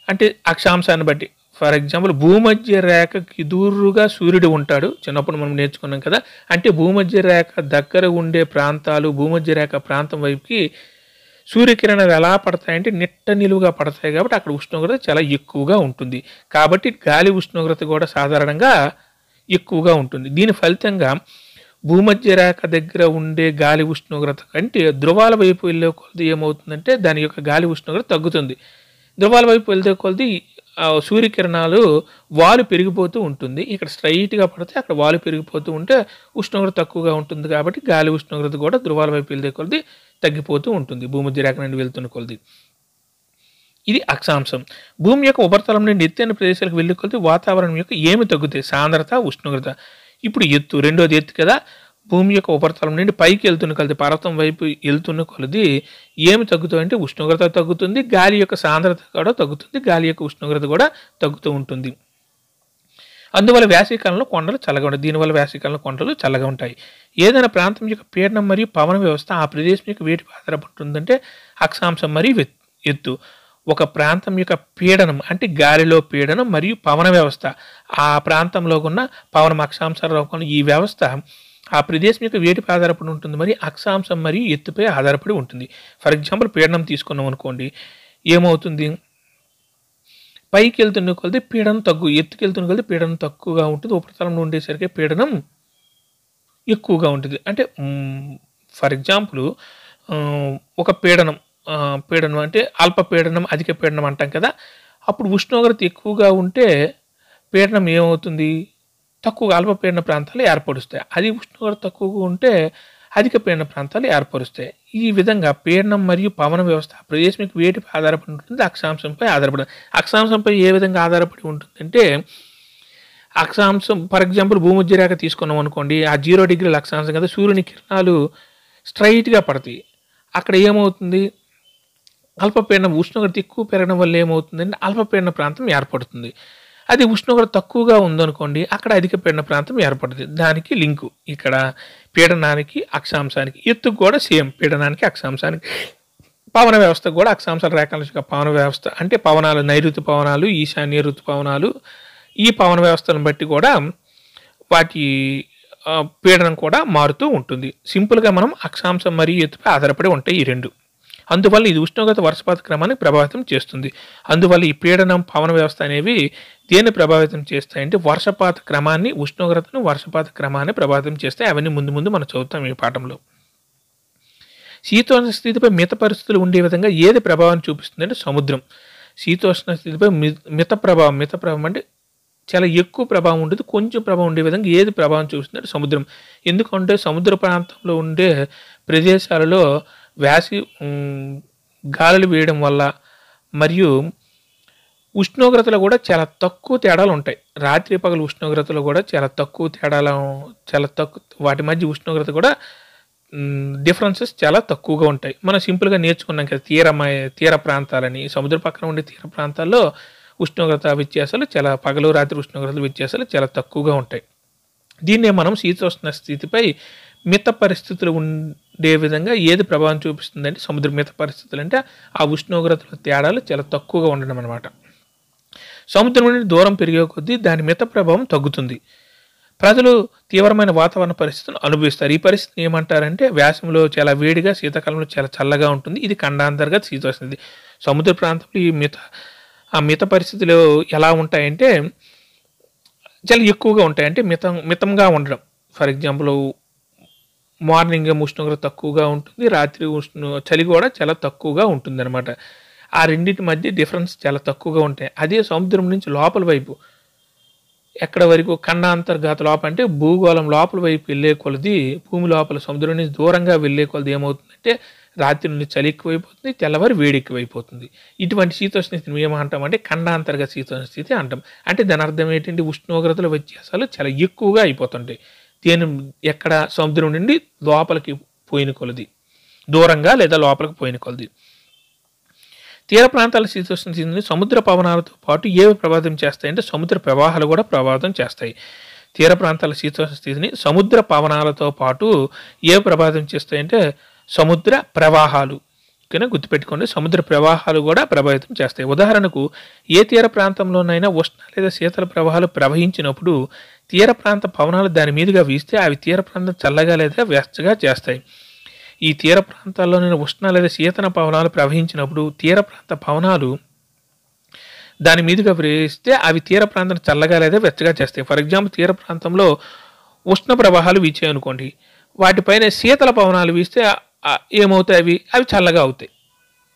అంటే అక్షాంశాన్ని బట్టి ఫర్ ఎగ్జాంపుల్ భూమధ్య రేఖకి ఎదురుగా సూర్యుడు ఉంటాడు, చిన్నప్పుడు మనం నేర్చుకున్నాం కదా. అంటే భూమధ్య రేఖ దగ్గర ఉండే ప్రాంతాలు భూమధ్య రేఖ ప్రాంతం వైపుకి సూర్యకిరణాలు ఎలా పడతాయంటే నిట్ట నిలువుగా పడతాయి కాబట్టి అక్కడ ఉష్ణోగ్రత చాలా ఎక్కువగా ఉంటుంది. కాబట్టి గాలి ఉష్ణోగ్రత కూడా సాధారణంగా ఎక్కువగా ఉంటుంది. దీని ఫలితంగా భూమధ్య రేఖ దగ్గర ఉండే గాలి ఉష్ణోగ్రత కంటే ధృవాల వైపు వెళ్ళే కొలది ఏమవుతుందంటే దాని యొక్క గాలి ఉష్ణోగ్రత తగ్గుతుంది. ధృవాల వైపు వెళ్తే కొలది సూర్యకిరణాలు వాలు పెరిగిపోతూ ఉంటుంది. ఇక్కడ స్ట్రైట్గా పడితే అక్కడ వాలు పెరిగిపోతూ ఉంటే ఉష్ణోగ్రత తక్కువగా ఉంటుంది కాబట్టి గాలి ఉష్ణోగ్రత కూడా ధృవాల వైపు వెళ్తే కొలది తగ్గిపోతూ ఉంటుంది భూమధ్య రేఖ నుండి వెళ్తున్న కొలది. ఇది అక్షాంశం. భూమి యొక్క ఉపరితలం నుండి ఎత్తైన ప్రదేశాలకు వెళ్ళే కొలది వాతావరణం యొక్క ఏమి తగ్గుతాయి? సాంద్రత, ఉష్ణోగ్రత. ఇప్పుడు ఎత్తు, రెండోది ఎత్తు కదా. భూమి యొక్క ఉపరితలం నుండి పైకి వెళ్తున్న కొలది పర్వతం వైపు వెళ్తున్న కొలది ఏమి తగ్గుతాయంటే ఉష్ణోగ్రత తగ్గుతుంది, గాలి యొక్క సాంద్రత కూడా తగ్గుతుంది, గాలి యొక్క ఉష్ణోగ్రత కూడా తగ్గుతూ ఉంటుంది. అందువల్ల వేసవికాలంలో కొండలు చల్లగా ఉంటాయి. దీనివల్ల వేసవికాలంలో కొండలు చల్లగా ఉంటాయి. ఏదైనా ప్రాంతం యొక్క పీడనం మరియు పవన వ్యవస్థ ఆ ప్రదేశం యొక్క వేటిపై ఆధారపడుతుందంటే అక్షాంశం మరియు ఎత్తు. ఒక ప్రాంతం యొక్క పీడనం అంటే గాలిలో పీడనం మరియు పవన వ్యవస్థ ఆ ప్రాంతంలో ఉన్న పవనం అక్షాంశాల రూపంలో ఈ వ్యవస్థ ఆ ప్రదేశం యొక్క వేటిపై ఆధారపడి ఉంటుంది, మరి అక్షాంశం మరియు ఎత్తుపై ఆధారపడి ఉంటుంది. ఫర్ ఎగ్జాంపుల్ పీడనం తీసుకున్నాం అనుకోండి, ఏమవుతుంది? పైకి వెళ్తున్న కొలది పీడనం ఎత్తుకి వెళ్తున్న కొలది పీడనం తక్కువగా ఉంటుంది, ఉపరితలంలో ఉండేసరికి పీడనం ఎక్కువగా ఉంటుంది. అంటే ఫర్ ఎగ్జాంపుల్ ఒక పీడనం అంటే అల్ప పీడనం, అధిక పీడనం అంటాం కదా. అప్పుడు ఉష్ణోగ్రత ఎక్కువగా ఉంటే పీడనం ఏమవుతుంది? తక్కువగా అల్పపీడన ప్రాంతాలు ఏర్పరుస్తాయి. అది ఉష్ణోగ్రత తక్కువగా ఉంటే అధిక పీడన ప్రాంతాలు ఏర్పరుస్తాయి. ఈ విధంగా పీడనం మరియు పవన వ్యవస్థ ప్రదేశం యొక్క వేటిపై ఆధారపడి ఉంటుంది? అక్షాంశంపై ఆధారపడి. అక్షాంశంపై ఏ విధంగా ఆధారపడి ఉంటుందంటే అక్షాంశం ఫర్ ఎగ్జాంపుల్ భూమధ్య రేఖ తీసుకున్నాం అనుకోండి, ఆ 0 డిగ్రీల అక్షాంశం కదా. సూర్యుని కిరణాలు స్ట్రైట్‌గా పడతాయి. అక్కడ ఏమవుతుంది, అల్పపీడనం ఉష్ణోగ్రత ఎక్కువ పెరగడం వల్ల ఏమవుతుందంటే అల్పపీడన ప్రాంతం ఏర్పడుతుంది. అది ఉష్ణోగ్రత తక్కువగా ఉందనుకోండి, అక్కడ అధిక పీడన ప్రాంతం ఏర్పడుతుంది. దానికి లింకు ఇక్కడ పీడనానికి, అక్షాంశానికి. ఎత్తుకు కూడా సేమ్ పీడనానికి, అక్షాంశానికి. పవన వ్యవస్థకు కూడా అక్షాంశాల రేఖాంశ పవన వ్యవస్థ అంటే పవనాలు, నైరుతి పవనాలు, ఈశాన్య ఋతుపవనాలు, ఈ పవన వ్యవస్థను బట్టి కూడా వాటి పీడనం కూడా మారుతూ ఉంటుంది. సింపుల్గా మనం అక్షాంశం మరియు ఎత్తుపై ఆధారపడి ఉంటాయి ఈ రెండు. అందువల్ల ఇది ఉష్ణోగ్రత వర్షపాత క్రమాన్ని ప్రభావితం చేస్తుంది. అందువల్ల ఈ పీడనం, పవన వ్యవస్థ అనేవి దేన్ని ప్రభావితం చేస్తాయంటే వర్షపాత క్రమాన్ని, ఉష్ణోగ్రతను, వర్షపాత క్రమాన్ని ప్రభావితం చేస్తాయి. అవన్నీ ముందు ముందు మనం చదువుతాం ఈ పాఠంలో. శీతోష్ణ స్థితిపై మిత పరిస్థితులు ఉండే విధంగా ఏది ప్రభావం చూపిస్తుందంటే సముద్రం. శీతోష్ణ స్థితిపై మిత ప్రభావం అంటే చాలా ఎక్కువ ప్రభావం ఉండదు, కొంచెం ప్రభావం ఉండే విధంగా ఏది ప్రభావం చూపిస్తుందంటే సముద్రం. ఎందుకంటే సముద్ర ప్రాంతంలో ఉండే ప్రదేశాలలో గాలులు వేయడం వల్ల మరియు ఉష్ణోగ్రతలు కూడా చాలా తక్కువ తేడాలు ఉంటాయి. రాత్రి పగలు ఉష్ణోగ్రతలు కూడా చాలా తక్కువ వాటి మధ్య ఉష్ణోగ్రత కూడా డిఫరెన్సెస్ చాలా తక్కువగా ఉంటాయి. మనం సింపుల్గా నేర్చుకున్నాం కదా తీర ప్రాంతాలని. సముద్ర పక్కన ఉండే తీర ప్రాంతాల్లో ఉష్ణోగ్రత వ్యత్యాసాలు చాలా పగలు రాత్రి ఉష్ణోగ్రతల వ్యత్యాసాలు చాలా తక్కువగా ఉంటాయి. దీన్నే మనం శీతోష్ణ స్థితిపై మిత పరిస్థితులు ఉండే విధంగా ఏది ప్రభావం చూపిస్తుందంటే సముద్ర మిత పరిస్థితులు అంటే ఆ ఉష్ణోగ్రతల తేడాలు చాలా తక్కువగా ఉండడం అనమాట. సముద్రం నుండి దూరం పెరిగే కొద్దీ దాని మిత ప్రభావం తగ్గుతుంది. ప్రజలు తీవ్రమైన వాతావరణ పరిస్థితులను అనుభవిస్తారు. ఈ పరిస్థితిని ఏమంటారంటే వేసవిలో చాలా వేడిగా, శీతాకాలంలో చాలా చల్లగా ఉంటుంది. ఇది ఖండాంతర్గత శీతోష్ణ. సముద్ర ప్రాంతంలో ఈ మిత పరిస్థితులు ఎలా ఉంటాయంటే చాలా ఎక్కువగా ఉంటాయి. అంటే మితంగా ఉండడం. ఫర్ ఎగ్జాంపుల్ మార్నింగ్ ఉష్ణోగ్రత తక్కువగా ఉంటుంది, రాత్రి చలి కూడా చాలా తక్కువగా ఉంటుంది అనమాట. ఆ రెండింటి మధ్య డిఫరెన్స్ చాలా తక్కువగా ఉంటాయి. అదే సముద్రం నుంచి లోపల వైపు ఎక్కడ వరకు ఖండాంతర్గత లోపల అంటే భూగోళం లోపల వైపు వెళ్ళే కొలది, భూమి లోపల సముద్రం నుంచి దూరంగా వెళ్ళే కొలది ఏమవుతుందంటే రాత్రి నుండి చలి ఎక్కువైపోతుంది, తెల్లవారి వేడి ఎక్కువైపోతుంది. ఇటువంటి శీతోష్ణ స్థితిని ఏమంటామంటే ఖండాంతర్గత శీతోష్ణ స్థితి అంటాం. అంటే దాని అర్థం ఏంటంటే ఉష్ణోగ్రతల వ్యత్యాసాలు చాలా ఎక్కువగా అయిపోతుంటాయి. ఎక్కడ సముద్రం నుండి లోపలికి పోయిన కొలది, దూరంగా లేదా లోపలికి పోయిన కొలది. తీర ప్రాంతాల శీతోష్ణ స్థితిని సముద్ర పవనాలతో పాటు ఏవి ప్రభావితం చేస్తాయంటే సముద్ర ప్రవాహాలు కూడా ప్రభావితం చేస్తాయి. తీర ప్రాంతాల శీతోష్ణ స్థితిని సముద్ర పవనాలతో పాటు ఏవి ప్రభావితం చేస్తాయంటే సముద్ర ప్రవాహాలు. ఓకేనా, గుర్తుపెట్టుకోండి, సముద్ర ప్రవాహాలు కూడా ప్రభావితం చేస్తాయి. ఉదాహరణకు ఏ తీర ప్రాంతంలోనైనా ఉష్ణ లేదా శీతల ప్రవాహాలు ప్రవహించినప్పుడు తీర ప్రాంత పవనాలు దాని మీదుగా వీస్తే అవి తీర ప్రాంతం చల్లగా లేదా వెచ్చగా చేస్తాయి. ఈ తీర ప్రాంతాల్లోనైనా ఉష్ణ లేదా శీతల పవనాలు ప్రవహించినప్పుడు తీర ప్రాంత పవనాలు దాని మీదుగా వీస్తే అవి తీర ప్రాంతం చల్లగా లేదా వెచ్చగా చేస్తాయి. ఫర్ ఎగ్జాంపుల్ తీర ప్రాంతంలో ఉష్ణ ప్రవాహాలు వీచాయి అనుకోండి, వాటిపైన శీతల పవనాలు వీస్తే ఏమవుతాయి, అవి చల్లగా అవుతాయి.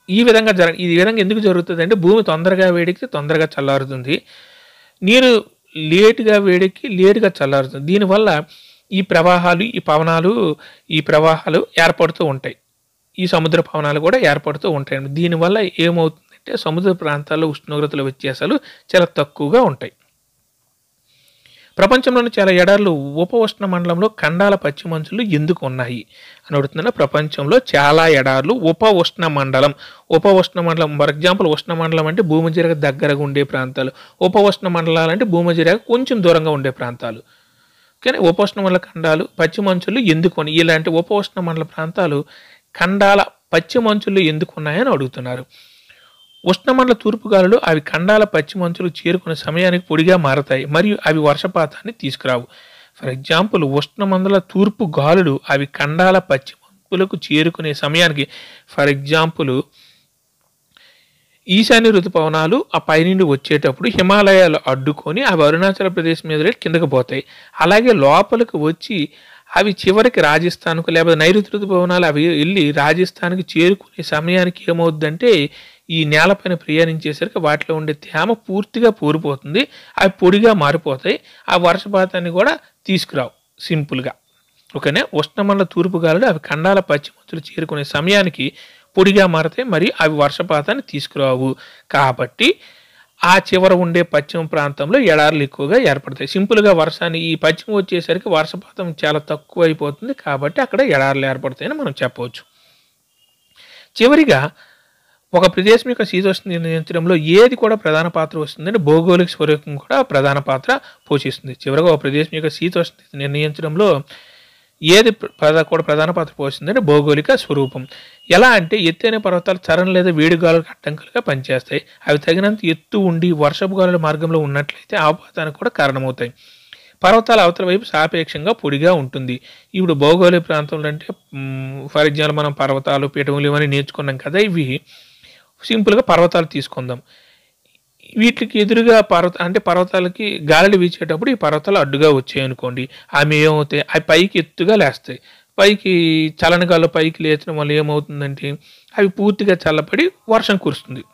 ఈ విధంగా ఎందుకు జరుగుతుంది అంటే భూమి తొందరగా వేడెక్కి తొందరగా చల్లారుతుంది, నీరు లేటుగా వేడెక్కి లేటుగా చల్లారుతుంది. దీనివల్ల ఈ ప్రవాహాలు ఏర్పడుతూ ఉంటాయి. ఈ సముద్ర పవనాలు కూడా ఏర్పడుతూ ఉంటాయి. దీనివల్ల ఏమవుతుందంటే సముద్ర ప్రాంతాల్లో ఉష్ణోగ్రతల వ్యత్యాసాలు చాలా తక్కువగా ఉంటాయి. ప్రపంచంలోని చాలా ఎడార్లు ఉప ఉష్ణ మండలంలో ఖండాల పచ్చి మంచులు ఎందుకు ఉన్నాయి అని అడుగుతున్నా. ప్రపంచంలో చాలా ఎడార్లు ఉప ఉష్ణ మండలం. ఫర్ ఎగ్జాంపుల్ ఉష్ణ మండలం అంటే భూమధ్యరేఖ దగ్గరగా ఉండే ప్రాంతాలు, ఉప ఉష్ణ మండలాలు అంటే భూమధ్యరేఖ కొంచెం దూరంగా ఉండే ప్రాంతాలు. కానీ ఉప ఉష్ణ మండల ఖండాలు పచ్చి మంచులు ఎందుకు ఇలాంటి ఉప ఉష్ణ మండల ప్రాంతాలు ఖండాల పచ్చి మంచులు ఎందుకు ఉన్నాయని అడుగుతున్నారు. ఉష్ణమండల తూర్పు గాలులు అవి ఖండాల పచ్చి మంచులు చేరుకునే సమయానికి పొడిగా మారతాయి మరియు అవి వర్షపాతాన్ని తీసుకురావు. ఫర్ ఎగ్జాంపుల్ ఉష్ణమండల తూర్పు గాలులు అవి ఖండాల పచ్చి మంచులకు చేరుకునే సమయానికి, ఫర్ ఎగ్జాంపుల్ ఈశాన్య ఋతుపవనాలు ఆ పైనుండి వచ్చేటప్పుడు హిమాలయాలు అడ్డుకొని అవి అరుణాచల్ ప్రదేశ్ మీద కిందకు పోతాయి. అలాగే లోపలికి వచ్చి అవి చివరికి రాజస్థాన్కు లేకపోతే నైరుతి ఋతుపవనాలు అవి వెళ్ళి రాజస్థాన్కి చేరుకునే సమయానికి ఏమవుద్దంటే ఈ నేలపైన ప్రయాణించేసరికి వాటిలో ఉండే తేమ పూర్తిగా పూరిపోతుంది, అవి పొడిగా మారిపోతాయి, ఆ వర్షపాతాన్ని కూడా తీసుకురావు సింపుల్గా. ఓకేనా, ఉష్ణమండల తూర్పు గాలులు అవి ఖండాల పచ్చి మంచులు చేరుకునే సమయానికి పొడిగా మారతాయి, మరి అవి వర్షపాతాన్ని తీసుకురావు. కాబట్టి ఆ చివర ఉండే పశ్చిమ ప్రాంతంలో ఎడారులు ఎక్కువగా ఏర్పడతాయి. సింపుల్‌గా వర్షాన్ని ఈ పశ్చిమ వచ్చేసరికి వర్షపాతం చాలా తక్కువైపోతుంది. కాబట్టి అక్కడ ఎడారులు ఏర్పడతాయని మనం చెప్పవచ్చు. చివరిగా ఒక ప్రదేశం యొక్క శీతోష్ణ నిర్ణయించడంలో ఏది కూడా ప్రధాన పాత్ర వస్తుందంటే భౌగోళిక స్వరూపం కూడా ప్రధాన పాత్ర పోషిస్తుంది. చివరగా ఒక ప్రదేశం యొక్క శీతోష్ణ నిర్ణయించడంలో ఏది కూడా ప్రధాన పాత్ర పోషిస్తుందంటే భౌగోళిక స్వరూపం. ఎలా అంటే ఎత్తైన పర్వతాలు చరణ లేదా వేడిగాలులకు అడ్డంకులుగా పనిచేస్తాయి. అవి తగినంత ఎత్తు ఉండి వర్షపు గాలుల మార్గంలో ఉన్నట్లయితే ఆపాతానికి కూడా కారణమవుతాయి. పర్వతాల అవతల వైపు సాపేక్షంగా పొడిగా ఉంటుంది. ఇప్పుడు భౌగోళిక ప్రాంతంలో అంటే ఫర్ ఎగ్జాంపుల్ మనం పర్వతాలు, పీఠములు ఇవన్నీ నేర్చుకున్నాం కదా. ఇవి సింపుల్గా పర్వతాలు తీసుకుందాం. వీటికి ఎదురుగా పర్వతాలకి గాలులు వీచేటప్పుడు ఈ పర్వతాలు అడ్డుగా వచ్చాయనుకోండి, అవి ఏమవుతాయి, అవి పైకి ఎత్తుగా లేస్తాయి. పైకి చలన గాలు పైకి లేచడం వల్ల ఏమవుతుందంటే అవి పూర్తిగా చల్లబడి వర్షం కురుస్తుంది.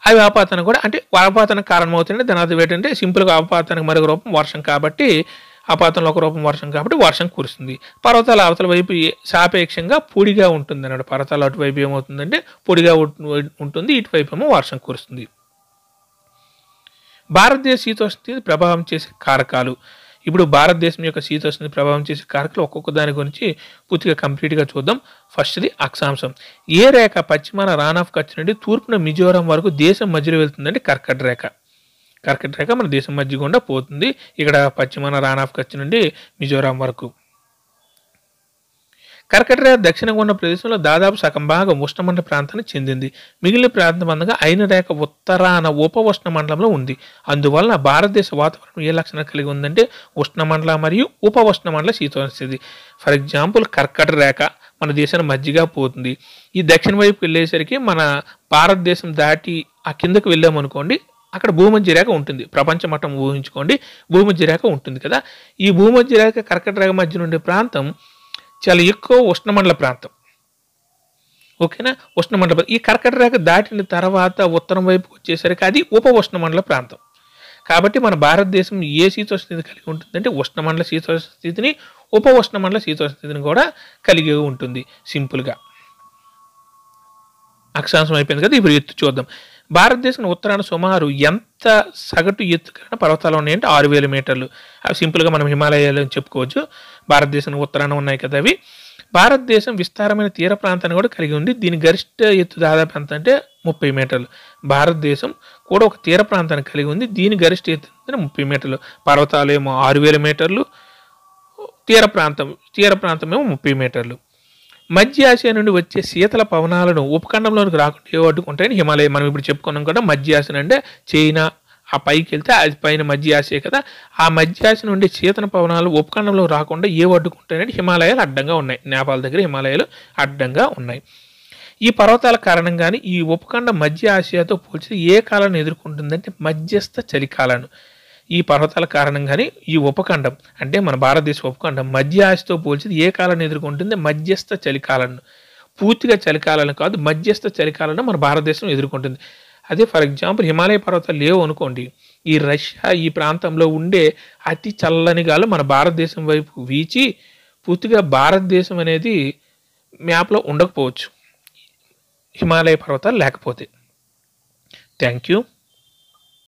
అవి ఆపాతానికి కూడా అంటే ఆపాతానికి కారణమవుతుందంటే దాని అర్థం ఏంటంటే సింపుల్గా ఆపాతానికి మరొక రూపం వర్షం కాబట్టి ఆపాతంలో ఒక రూపం వర్షం కాబట్టి వర్షం కురుస్తుంది. పర్వతాల అవతల వైపు సాపేక్షంగా పొడిగా ఉంటుంది అన్నమాట. పర్వతాల అటువైపు ఏమవుతుందంటే పొడిగా ఉంటుంది, ఇటువైపు ఏమో వర్షం కురుస్తుంది. భారతదేశ శీతోష్ణ ప్రభావం చేసే కారకాలు. ఇప్పుడు భారతదేశం యొక్క శీతోష్ణ ప్రభావం చేసే కారకాలు ఒక్కొక్క దాని గురించి పూర్తిగా కంప్లీట్గా చూద్దాం. ఫస్ట్ది అక్షాంశం. ఏ రేఖ పశ్చిమాన రాన్ ఆఫ్ కచ్ నుండి తూర్పున మిజోరాం వరకు దేశం మధ్యలో వెళ్తుందంటే కర్కట రేఖ. కర్కట రేఖ మన దేశం మధ్య గుండా పోతుంది. ఇక్కడ పశ్చిమాన రాన్ ఆఫ్ కచ్ నుండి మిజోరాం వరకు. కర్కట రేఖ దక్షిణంగా ఉన్న ప్రదేశంలో దాదాపు సగం భాగం ఉష్ణమండల ప్రాంతానికి చెందింది. మిగిలిన ప్రాంతం అందంగా అయిన రేఖ ఉత్తరాన ఉప ఉష్ణమండలంలో ఉంది. అందువలన భారతదేశ వాతావరణం ఏ లక్షణాలు కలిగి ఉందంటే ఉష్ణమండల మరియు ఉప ఉష్ణమండల శీతోష్ణ. ఫర్ ఎగ్జాంపుల్ కర్కట రేఖ మన దేశాన్ని మధ్యగా పోతుంది. ఈ దక్షిణ వైపు వెళ్ళేసరికి మన భారతదేశం దాటి ఆ కిందకు వెళ్ళామనుకోండి, అక్కడ భూమధ్య రేఖ ఉంటుంది. ప్రపంచ మట్టం ఊహించుకోండి, భూమధ్య రేఖ ఉంటుంది కదా. ఈ భూమధ్య రేఖ కర్కట రేఖ మధ్య ఉండే ప్రాంతం చాలా ఎక్కువ ఉష్ణమండల ప్రాంతం. ఓకేనా, ఉష్ణమండల. ఈ కర్కట రేఖ దాటిన తర్వాత ఉత్తరం వైపు వచ్చేసరికి అది ఉప ఉష్ణమండల ప్రాంతం. కాబట్టి మన భారతదేశం ఏ శీతోష్ణ స్థితి కలిగి ఉంటుందంటే ఉష్ణమండల శీతోష్ణ స్థితిని, ఉప ఉష్ణమండల శీతోష్ణ స్థితిని కూడా కలిగి ఉంటుంది. సింపుల్గా అక్షాంశం అయిపోయింది కదా. ఇప్పుడు ఎత్తు చూద్దాం. భారతదేశం ఉత్తరాన సుమారు ఎంత సగటు ఎత్తు కలిగిన పర్వతాలు ఉన్నాయంటే 6000 మీటర్లు. అవి సింపుల్గా మనం హిమాలయాలు అని చెప్పుకోవచ్చు. భారతదేశం ఉత్తరాన ఉన్నాయి కదా అవి. భారతదేశం విస్తారమైన తీర ప్రాంతాన్ని కూడా కలిగి ఉంది. దీని గరిష్ట ఎత్తు దాదాపు ఎంత అంటే 30 మీటర్లు. భారతదేశం కూడా ఒక తీర ప్రాంతాన్ని కలిగి ఉంది. దీని గరిష్ట ఎత్తు 30 మీటర్లు. పర్వతాలు ఏమో 6000 మీటర్లు, తీర ప్రాంతం ఏమో 30 మీటర్లు. మధ్య ఆసియా నుండి వచ్చే శీతల పవనాలను ఉపఖండంలోనికి రాకుండా ఏ అడ్డుకుంటాయని హిమాలయ. మనం ఇప్పుడు చెప్పుకున్నాం కదా, మధ్య ఆసియా అంటే చైనా, ఆ పైకి వెళ్తే అది పైన మధ్య ఆసియా కదా. ఆ మధ్య ఆసియా నుండి శీతల పవనాలు ఉపఖండంలో రాకుండా ఏ అడ్డుకుంటాయని హిమాలయాలు అడ్డంగా ఉన్నాయి. నేపాల్ దగ్గర హిమాలయాలు అడ్డంగా ఉన్నాయి. ఈ పర్వతాల కారణంగానే ఈ ఉపఖండం మధ్య ఆసియాతో పోల్చితే ఏ కాలాన్ని ఎదుర్కొంటుందంటే మధ్యస్థ చలికాలను. ఈ పర్వతాల కారణంగానే ఈ ఉపఖండం అంటే మన భారతదేశ ఉపఖండం మధ్య ఆసియాతో పోల్చితే ఏ కాలాన్ని ఎదుర్కొంటుంది? మధ్యస్థ చలికాలను. పూర్తిగా చలికాలను కాదు, మధ్యస్థ చలికాలను మన భారతదేశం ఎదుర్కొంటుంది. అదే ఫర్ ఎగ్జాంపుల్ హిమాలయ పర్వతాలు లేవు అనుకోండి, ఈ రష్యా ఈ ప్రాంతంలో ఉండే అతి చల్లని గాలు మన భారతదేశం వైపు వీచి పూర్తిగా భారతదేశం అనేది మ్యాప్లో ఉండకపోవచ్చు హిమాలయ పర్వతాలు లేకపోతే. Thank you.